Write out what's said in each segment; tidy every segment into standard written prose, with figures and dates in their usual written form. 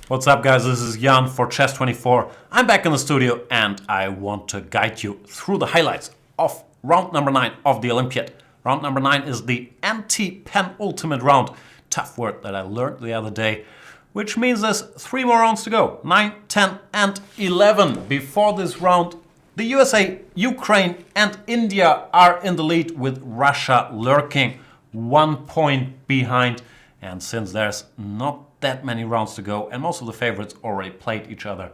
What's up, guys? This is Jan for Chess24. I'm back in the studio and I want to guide you through the highlights of round number 9 of the Olympiad. Round number 9 is the anti-penultimate round. Tough word that I learned the other day, which means there's 3 more rounds to go. 9, 10 and 11. Before this round, the USA, Ukraine and India are in the lead with Russia lurking 1 point behind. And since there's not that many rounds to go and most of the favorites already played each other,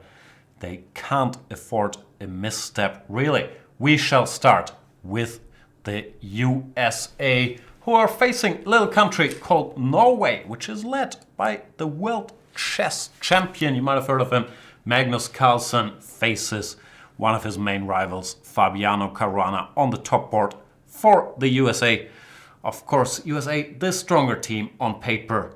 they can't afford a misstep, really. We shall start with the USA, who are facing a little country called Norway, which is led by the world chess champion. You might have heard of him. Magnus Carlsen faces one of his main rivals, Fabiano Caruana, on the top board for the USA. Of course, USA, the stronger team on paper,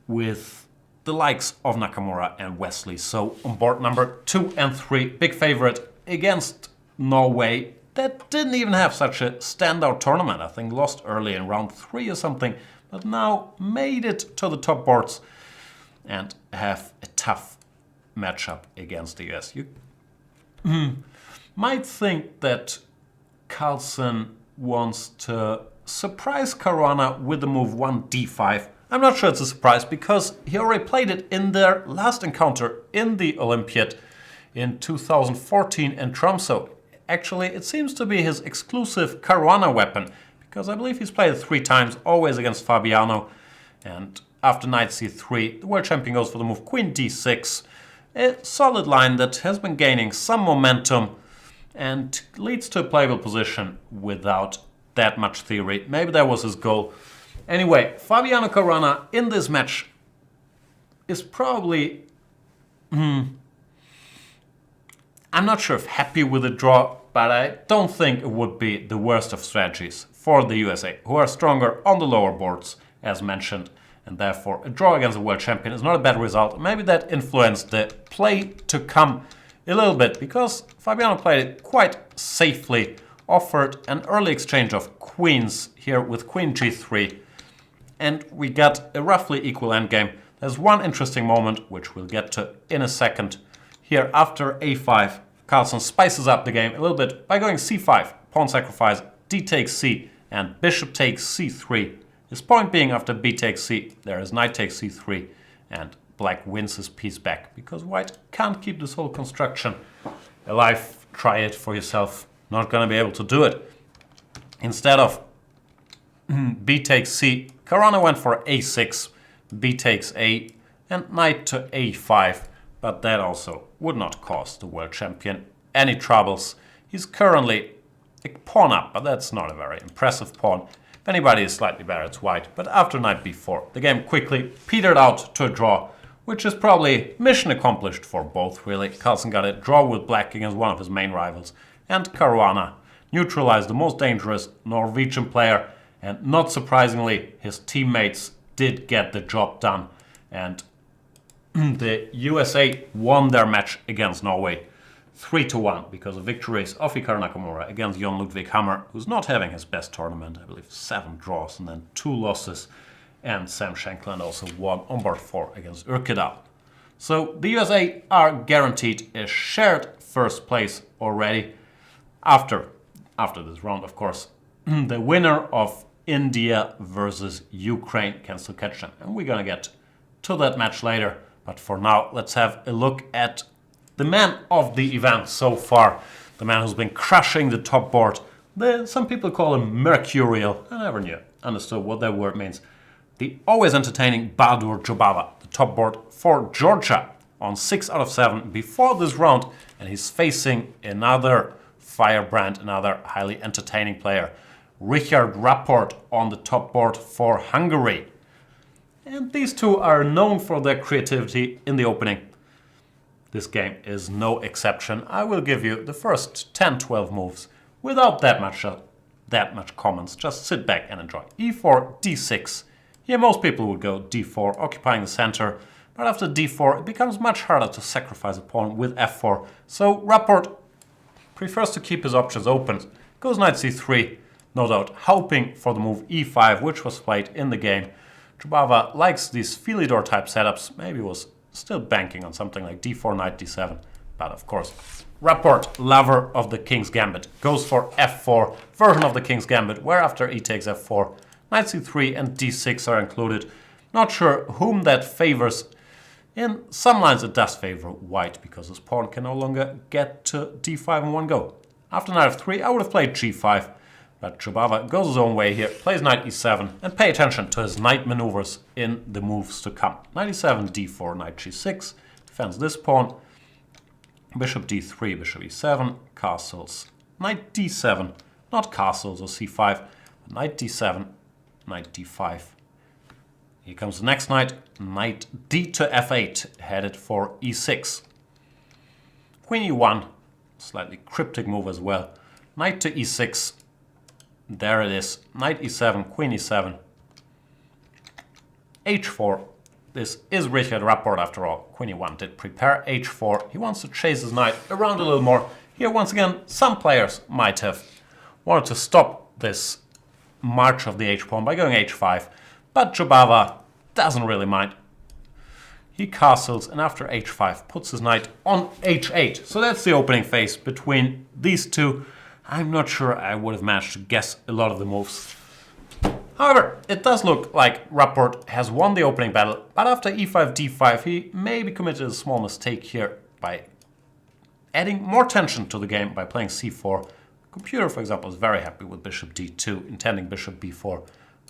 with the likes of Nakamura and Wesley. So on board number 2 and 3, big favorite against Norway that didn't even have such a standout tournament. I think lost early in round 3 or something, but now made it to the top boards and have a tough matchup against the US. You might think that Carlsen wants to surprise Caruana with the move 1d5. I'm not sure it's a surprise because he already played it in their last encounter in the Olympiad in 2014 in Tromsø. Actually, it seems to be his exclusive Caruana weapon because I believe he's played it 3 times, always against Fabiano. And after knight c3, the world champion goes for the move queen d6. A solid line that has been gaining some momentum and leads to a playable position without that much theory. Maybe that was his goal. Anyway, Fabiano Caruana in this match is probably... I'm not sure if happy with the draw, but I don't think it would be the worst of strategies for the USA, who are stronger on the lower boards, as mentioned. And therefore, a draw against a world champion is not a bad result. Maybe that influenced the play to come a little bit, because Fabiano played it quite safely, offered an early exchange of queens here with queen g3, and we got a roughly equal endgame. There's one interesting moment, which we'll get to in a second. Here, after a5, Carlsen spices up the game a little bit by going c5, pawn sacrifice, d takes c, and bishop takes c3. His point being, after b takes c, there is knight takes c3, and black wins his piece back, because white can't keep this whole construction alive. Try it for yourself. Not going to be able to do it. Instead of b takes c, Caruana went for a6, b takes a, and knight to a5. But that also would not cause the world champion any troubles. He's currently a pawn up, but that's not a very impressive pawn. If anybody is slightly better, it's white. But after knight b4, the game quickly petered out to a draw, which is probably mission accomplished for both, really. Carlsen got a draw with black against one of his main rivals, and Caruana neutralized the most dangerous Norwegian player, and not surprisingly, his teammates did get the job done, and the USA won their match against Norway 3-1 because of victories of Hikaru Nakamura against Jon Ludvig Hammer, who's not having his best tournament. I believe 7 draws and then 2 losses, and Sam Shankland also won on board 4 against Urkedal. So the USA are guaranteed a shared first place already. After this round, of course, the winner of India versus Ukraine can still catch them. And we're going to get to that match later. But for now, let's have a look at the man of the event so far. The man who's been crushing the top board. Some people call him Mercurial. I never understood what that word means. The always entertaining Bahadur Jobava, the top board for Georgia, on 6 out of 7 before this round. And he's facing another firebrand, another highly entertaining player, Richard Rapport, on the top board for Hungary. And these two are known for their creativity in the opening. This game is no exception. I will give you the first 10-12 moves without that much comments. Just sit back and enjoy. e4, d6. Here most people would go d4, occupying the center. But after d4, it becomes much harder to sacrifice a pawn with f4. So Rapport prefers to keep his options open. Goes knight c3, no doubt hoping for the move e5, which was played in the game. Jobava likes these Philidor type setups, maybe was still banking on something like d4, knight d7. But of course, Rapport, lover of the King's Gambit, goes for f4, version of the King's Gambit, where after e takes f4, knight c3 and d6 are included. Not sure whom that favors. In some lines it does favor white, because his pawn can no longer get to d5 in one go. After knight f3, I would have played g5, but Jobava goes his own way here, plays knight e7, and pay attention to his knight maneuvers in the moves to come. Knight e7, d4, knight g6, defends this pawn, bishop d3, bishop e7, castles, knight d7, not castles or c5, but knight d7, knight d5. Here comes the next knight, knight d to f8, headed for e6. Queen e1, slightly cryptic move as well. Knight to e6, there it is, knight e7, queen e7, h4. This is Richard Rapport after all. Queen e1 did prepare h4. He wants to chase his knight around a little more. Here once again, some players might have wanted to stop this march of the h-pawn by going h5, but Jobava doesn't really mind. He castles and after h5 puts his knight on h8. So that's the opening phase between these two. I'm not sure I would have managed to guess a lot of the moves. However, it does look like Rapport has won the opening battle, but after e5, d5, he maybe committed a small mistake here by adding more tension to the game by playing c4. Computer, for example, is very happy with bishop d2, intending bishop b4.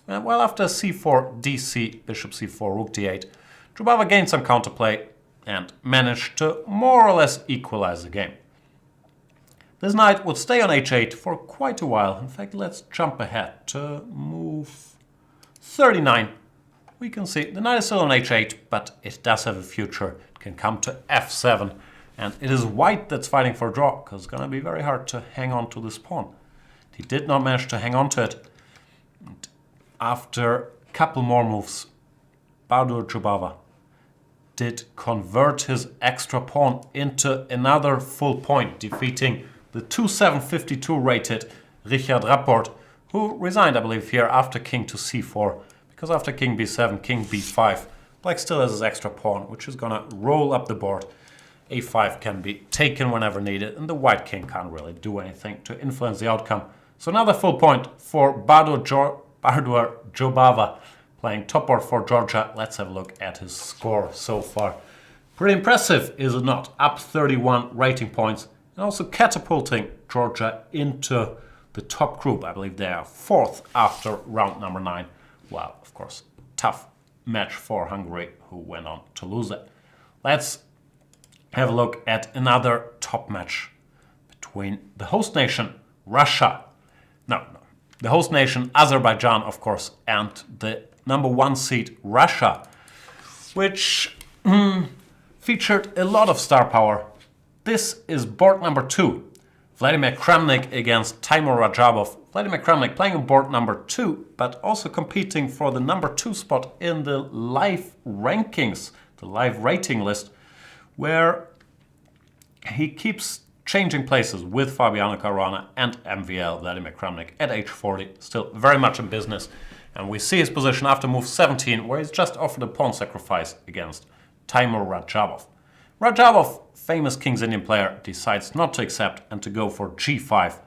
Well, after c4, dc, bishop c4, rook d8, Jobava gained some counterplay and managed to more or less equalize the game. This knight would stay on h8 for quite a while. In fact, let's jump ahead to move 39. We can see the knight is still on h8, but it does have a future. It can come to f7. And it is white that's fighting for a draw, because it's going to be very hard to hang on to this pawn. He did not manage to hang on to it. And after a couple more moves, Bahadur Jobava did convert his extra pawn into another full point, defeating the 2752 rated Richard Rapport, who resigned, I believe, here after king to c4, because after king b7, king b5, black still has his extra pawn, which is going to roll up the board. a5 can be taken whenever needed, and the white king can't really do anything to influence the outcome. So another full point for Bahadur Jobava, playing top board for Georgia. Let's have a look at his score so far. Pretty impressive, is it not? Up 31 rating points, and also catapulting Georgia into the top group. I believe they are 4th after round number 9. Well, of course, tough match for Hungary, who went on to lose it. Let's have a look at another top match between the host nation, Russia. The host nation, Azerbaijan, of course, and the number 1 seed, Russia, which featured a lot of star power. This is board number 2. Vladimir Kramnik against Timur Rajabov. Vladimir Kramnik playing on board number 2, but also competing for the number 2 spot in the live rankings, the live rating list, where he keeps changing places with Fabiano Caruana and MVL Vladimir Kramnik at age 40, still very much in business. And we see his position after move 17, where he's just offered a pawn sacrifice against Timur Rajabov. Rajabov, famous King's Indian player, decides not to accept and to go for g5.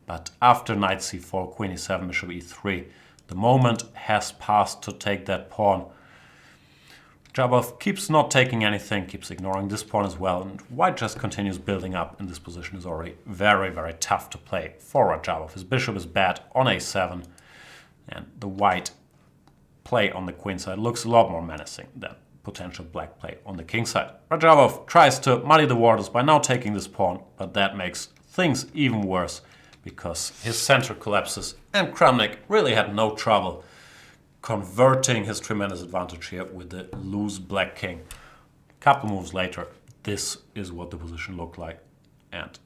But after knight c4, queen e7, bishop e3, the moment has passed to take that pawn. Rajabov keeps not taking anything, keeps ignoring this pawn as well, and white just continues building up, and this position is already very, very tough to play for Rajabov. His bishop is bad on a7, and the white play on the queen side looks a lot more menacing than potential black play on the king side. Rajabov tries to muddy the waters by now taking this pawn, but that makes things even worse, because his center collapses, and Kramnik really had no trouble converting his tremendous advantage here with the loose black king. A couple moves later, this is what the position looked like, and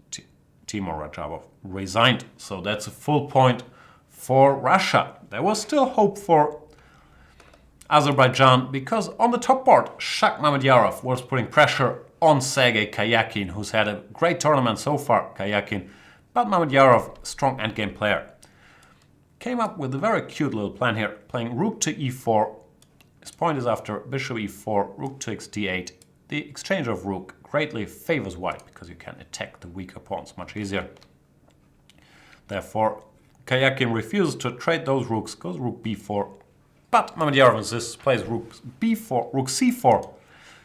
Timur Rajabov resigned. So that's a full point for Russia. There was still hope for Azerbaijan, because on the top board, Shak Mamedyarov was putting pressure on Sergei Karyakin, who's had a great tournament so far, Karyakin, but Mamedyarov, strong endgame player, came up with a very cute little plan here, playing rook to e4. His point is after bishop e4, rook takes d8, the exchange of rook greatly favors white because you can attack the weaker pawns much easier. Therefore, Karjakin refuses to trade those rooks, goes rook b4, but Mamedyarov insists, plays rook b4, rook c4,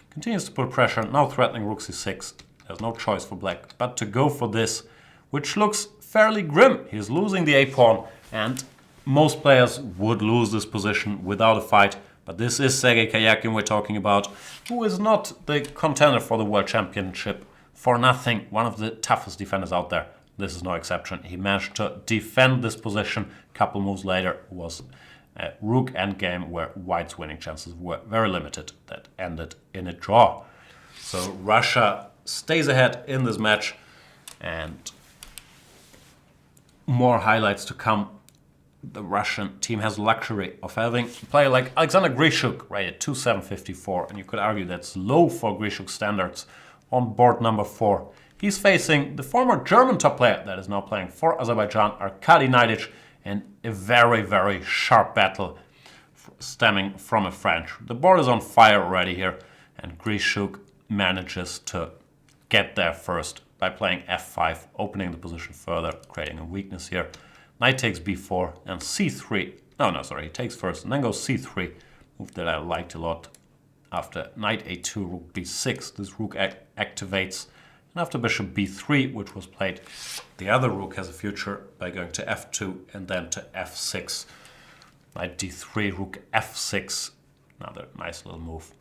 continues to put pressure, now threatening rook c6. There's no choice for black but to go for this, which looks fairly grim. He's losing the a-pawn, and most players would lose this position without a fight. But this is Sergei Karjakin we're talking about, who is not the contender for the World Championship for nothing. One of the toughest defenders out there. This is no exception. He managed to defend this position. A couple moves later was a rook endgame where white's winning chances were very limited. That ended in a draw. So Russia stays ahead in this match, and more highlights to come. The Russian team has the luxury of having a player like Alexander Grishuk rated 2.754, and you could argue that's low for Grishuk standards on board number 4. He's facing the former German top player that is now playing for Azerbaijan, Arkady Naiditsch, in a very, very sharp battle stemming from a French. The board is on fire already here, and Grishuk manages to get there first by playing f5, opening the position further, creating a weakness here. Knight takes b4 and c3. He takes first and then goes c3. Move that I liked a lot. After knight a2, rook b6, this rook activates. And after bishop b3, which was played, the other rook has a future by going to f2 and then to f6. Knight d3, rook f6. Another nice little move.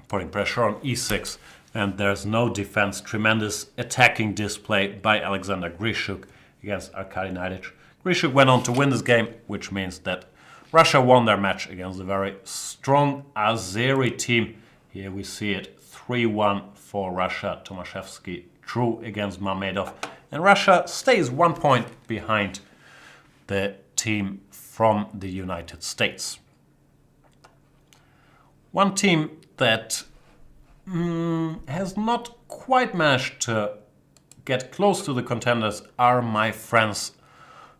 Putting pressure on e6. And there's no defense. Tremendous attacking display by Alexander Grishuk against Arkady Naiditsch. Grishuk went on to win this game, which means that Russia won their match against a very strong Azeri team. Here we see it 3-1 for Russia. Tomaszewski drew against Mamedov. And Russia stays 1 point behind the team from the United States. One team that has not quite managed to get close to the contenders are my friends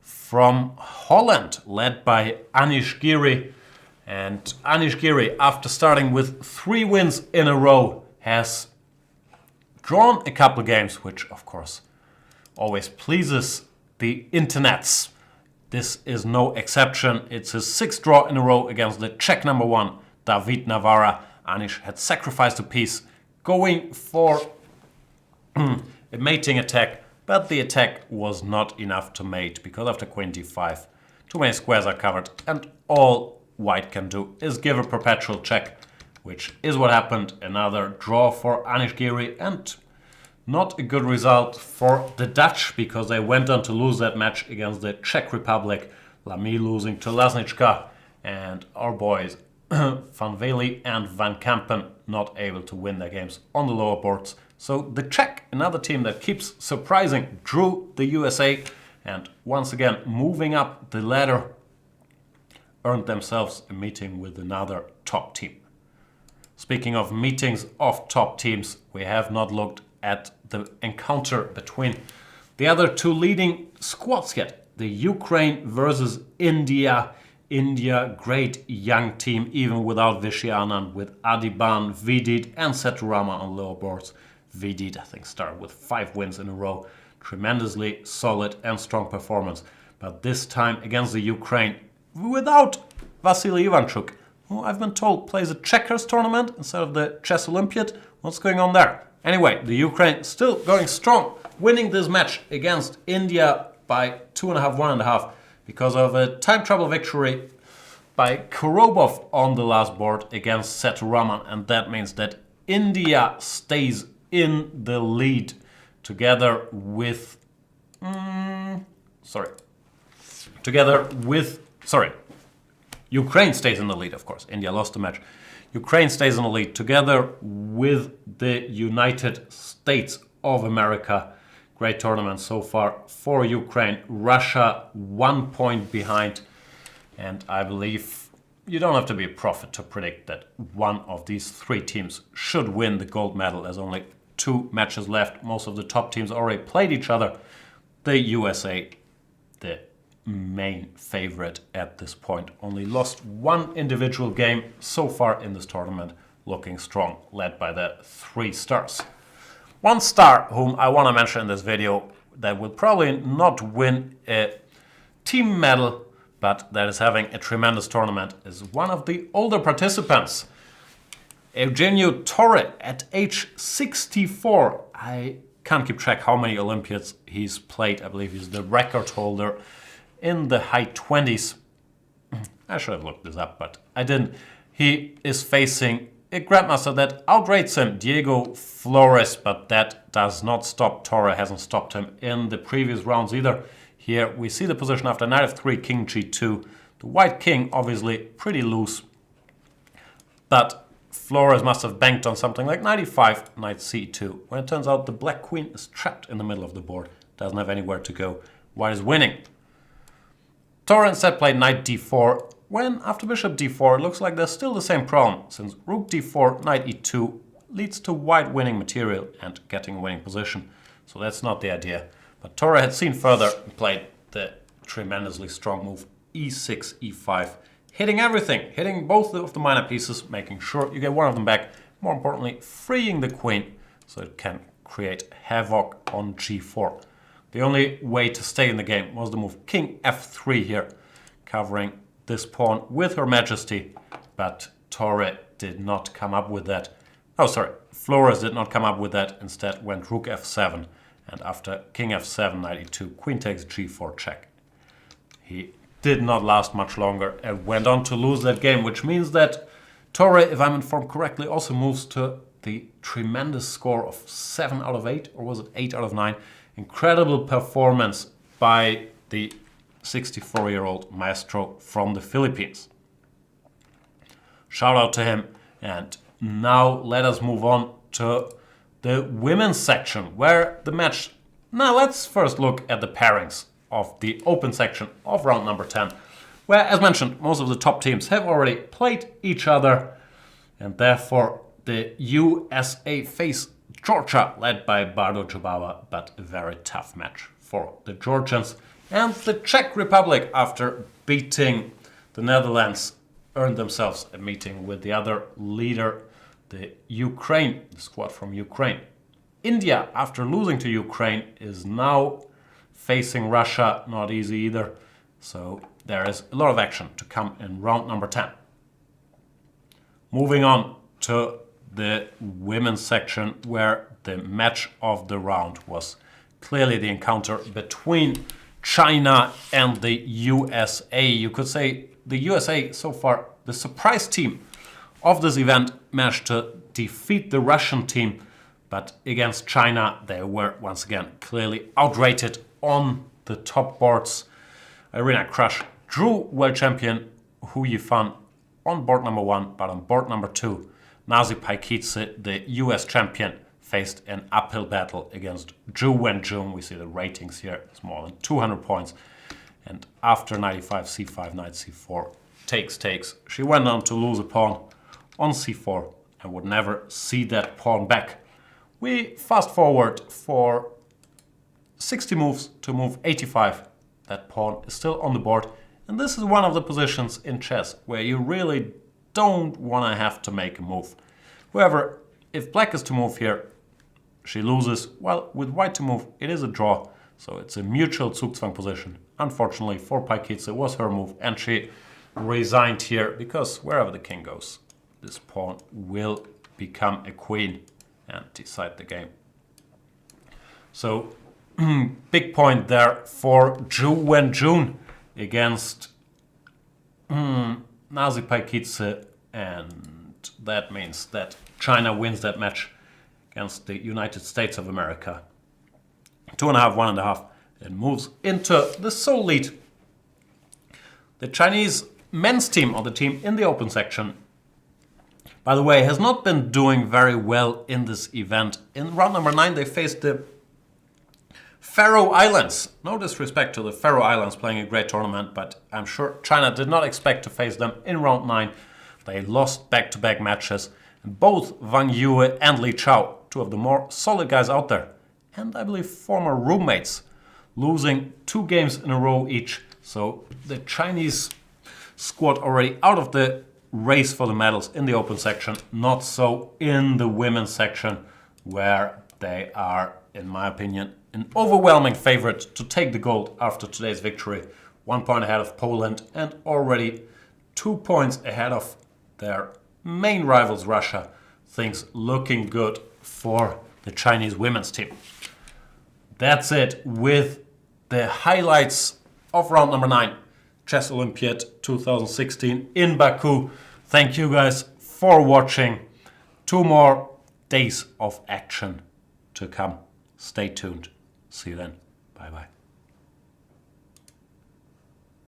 from Holland, led by Anish Giri. And Anish Giri, after starting with 3 wins in a row, has drawn a couple games, which of course always pleases the internets. This is no exception. It's his 6th draw in a row against the Czech number 1, David Navara. Anish had sacrificed a piece, going for a mating attack, but the attack was not enough to mate, because after queen d5, too many squares are covered, and all white can do is give a perpetual check, which is what happened. Another draw for Anish Giri, and not a good result for the Dutch, because they went on to lose that match against the Czech Republic, Lamy losing to Lasnička, and our boys Van Vely and Van Kampen not able to win their games on the lower boards. So the Czech, another team that keeps surprising, drew the USA, and once again moving up the ladder, earned themselves a meeting with another top team. Speaking of meetings of top teams, we have not looked at the encounter between the other 2 leading squads yet. The Ukraine versus India. India, great young team, even without Vishy Anand, with Adiban, Vidit and Setarama on lower boards. Vidit, I think, started with 5 wins in a row. Tremendously solid and strong performance. But this time against the Ukraine, without Vasily Ivanchuk, who I've been told plays a checkers tournament instead of the Chess Olympiad. What's going on there? Anyway, the Ukraine still going strong, winning this match against India by 2.5, 1.5. because of a time trouble victory by Korobov on the last board against Setarama, and that means that India stays in the lead together with Ukraine stays in the lead, of course. India lost the match. Ukraine stays in the lead together with the United States of America. Great tournament so far for Ukraine. Russia 1 point behind. And I believe you don't have to be a prophet to predict that one of these 3 teams should win the gold medal. There's only 2 matches left. Most of the top teams already played each other. The USA, the main favorite at this point, only lost 1 individual game so far in this tournament. looking strong, led by the 3 stars. One star whom I want to mention in this video that will probably not win a team medal, but that is having a tremendous tournament, is one of the older participants. Eugenio Torre at age 64. I can't keep track how many Olympiads he's played. I believe he's the record holder in the high 20s. I should have looked this up, but I didn't. He is facing a grandmaster that outrates him, Diego Flores, but that does not stop Torre. Hasn't stopped him in the previous rounds either. Here we see the position after knight f3, king g2. The white king obviously pretty loose, but Flores must have banked on something like knight e5, knight c2. When it turns out the black queen is trapped in the middle of the board, doesn't have anywhere to go. White is winning. Torre instead played knight d4. When after bishop d4, it looks like there's still the same problem, since rook d4, knight e2 leads to white winning material and getting a winning position. So that's not the idea. But Torre had seen further and played the tremendously strong move e6, e5, hitting everything, hitting both of the minor pieces, making sure you get one of them back. More importantly, freeing the queen so it can create havoc on g4. The only way to stay in the game was the move king f3 here, covering this pawn with Her Majesty, but Torre did not come up with that. Oh, sorry, Flores did not come up with that. Instead went rook f7, and after king f7, knight e2, queen takes g4 check. He did not last much longer and went on to lose that game, which means that Torre, if I'm informed correctly, also moves to the tremendous score of 7 out of 8, or was it 8 out of 9? Incredible performance by the 64-year-old maestro from the Philippines. Shout out to him. And now let us move on to the women's section, where the match... Now let's first look at the pairings of the open section of round number 10, where, as mentioned, most of the top teams have already played each other, and therefore the USA face Georgia, led by Bardo Jubava, but a very tough match for the Georgians. And the Czech Republic, after beating the Netherlands, earned themselves a meeting with the other leader, the squad from Ukraine. India, after losing to Ukraine, is now facing Russia. Not easy either. So there is a lot of action to come in round number 10. Moving on to the women's section, where the match of the round was clearly the encounter between China and the USA. You could say the USA, so far the surprise team of this event, managed to defeat the Russian team, but against China they were once again clearly outrated on the top boards. Irina Krush drew world champion Hu Yifan on board number 1, but on board number 2, Nazi Paikidze, the US champion, faced an uphill battle against Zhu Wenjun. We see the ratings here, it's more than 200 points. And after knight e5, c5, knight c4, takes, she went on to lose a pawn on c4 and would never see that pawn back. We fast forward for 60 moves to move 85. That pawn is still on the board. And this is one of the positions in chess where you really don't want to have to make a move. However, if black is to move here, she loses. Well, with white to move, it is a draw. So it's a mutual Zugzwang position. Unfortunately for Paikidze, it was her move, and she resigned here because wherever the king goes, this pawn will become a queen and decide the game. So big point there for Zhu Wenjun against Nazi Paikidze, and that means that China wins that match against the United States of America. 2.5, 1.5, and moves into the sole lead. The Chinese men's team, or the team in the open section, by the way, has not been doing very well in this event. In round number 9, they faced the Faroe Islands. No disrespect to the Faroe Islands playing a great tournament, but I'm sure China did not expect to face them in round 9. They lost back-to-back matches. And both Wang Yue and Li Chao, two of the more solid guys out there, and I believe former roommates, losing 2 games in a row each. So the Chinese squad already out of the race for the medals in the open section, not so in the women's section, where they are, in my opinion, an overwhelming favorite to take the gold after today's victory. 1 point ahead of Poland and already 2 points ahead of their main rivals, Russia. Things looking good for the Chinese women's team. That's it with the highlights of round number 9, Chess Olympiad 2016 in Baku. Thank you guys for watching. 2 more days of action to come. Stay tuned. See you then. Bye bye.